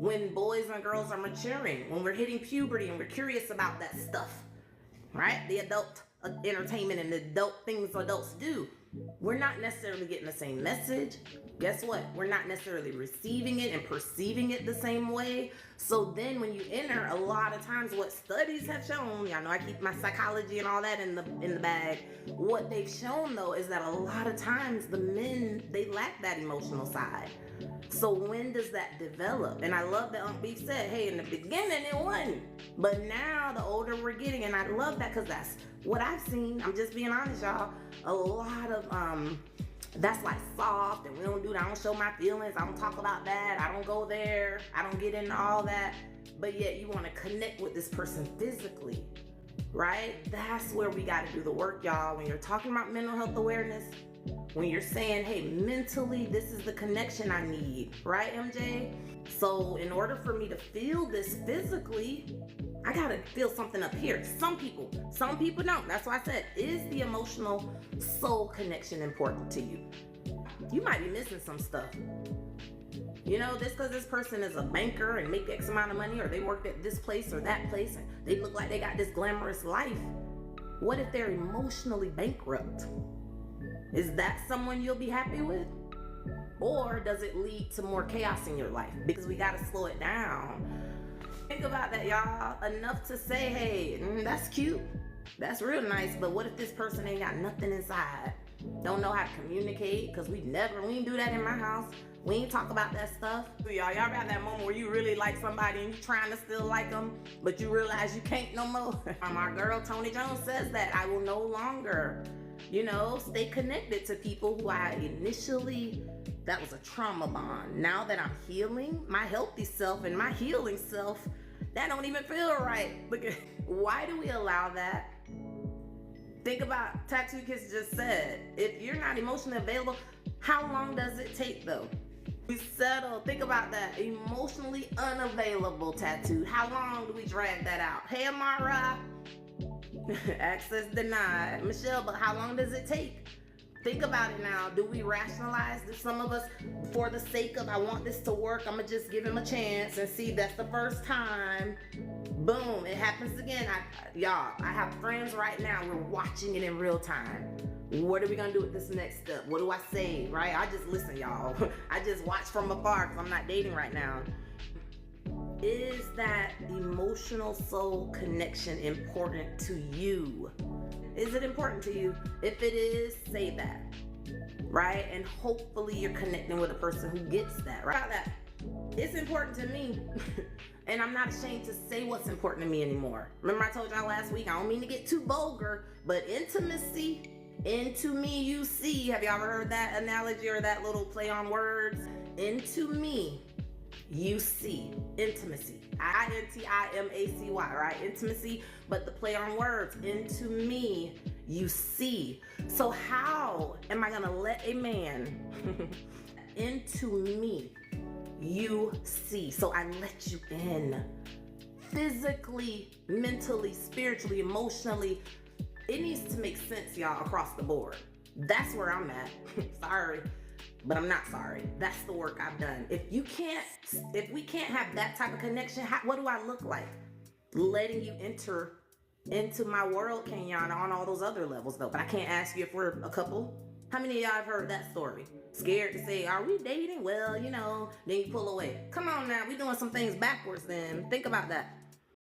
when boys and girls are maturing, when we're hitting puberty and we're curious about that stuff, right? The adult entertainment and the adult things adults do. We're not necessarily getting the same message. Guess what? We're not necessarily receiving it and perceiving it the same way. So then when you enter, a lot of times what studies have shown, y'all know I keep my psychology and all that in the bag. What they've shown though is that a lot of times the men, they lack that emotional side. So when does that develop? And I love that Unc Beef said, hey, in the beginning it wasn't. But now the older we're getting, and I love that because that's what I've seen. I'm just being honest, y'all. A lot of that's like soft, and we don't do that. I don't show my feelings. I don't talk about that. I don't go there. I don't get into all that. But yet you want to connect with this person physically, right? That's where we got to do the work, y'all. When you're talking about mental health awareness, when you're saying, hey, mentally, this is the connection I need, right, MJ? So in order for me to feel this physically, I gotta feel something up here. Some people don't. That's why I said, is the emotional soul connection important to you? You might be missing some stuff. You know, just because this person is a banker and make X amount of money, or they worked at this place or that place, and they look like they got this glamorous life. What if they're emotionally bankrupt? Is that someone you'll be happy with? Or does it lead to more chaos in your life? Because we gotta slow it down. Think about that, y'all. Enough to say, hey, that's cute. That's real nice, but what if this person ain't got nothing inside? Don't know how to communicate, because we ain't do that in my house. We ain't talk about that stuff. Y'all ever have that moment where you really like somebody and you're trying to still like them, but you realize you can't no more? My girl, Tony Jones, says that I will no longer, stay connected to people who I initially, that was a trauma bond. Now that I'm healing, my healthy self and my healing self, that don't even feel right. Look at, why do we allow that? Think about Tattoo Kiss just said, if you're not emotionally available, how long does it take though? We settle, think about that, emotionally unavailable Tattoo. How long do we drag that out? Hey Amara, access denied. Michelle, but how long does it take? Think about it now. Do we rationalize this? Some of us, for the sake of, I want this to work, I'm gonna just give him a chance and see, that's the first time. Boom, it happens again. Y'all, I have friends right now, we're watching it in real time. What are we gonna do with this next step? What do I say, right? I just listen, y'all. I just watch from afar because I'm not dating right now. Is that emotional soul connection important to you? Is it important to you? If it is, say that, right? And hopefully you're connecting with a person who gets that, right? That it's important to me. And I'm not ashamed to say what's important to me anymore. Remember I told y'all last week, I don't mean to get too vulgar, but intimacy, into me you see. Have y'all ever heard that analogy or that little play on words? Into me you see. Intimacy. INTIMACY, right? Intimacy, but the play on words. Into me you see. So how am I gonna let a man into me you see? So I let you in physically, mentally, spiritually, emotionally. It needs to make sense, y'all, across the board. That's where I'm at. Sorry, but I'm not sorry. That's the work I've done. If we can't have that type of connection, what do I look like? Letting you enter into my world, Kenyatta, on all those other levels though. But I can't ask you if we're a couple. How many of y'all have heard that story? Scared to say, are we dating? Well, then you pull away. Come on now, we doing some things backwards then. Think about that.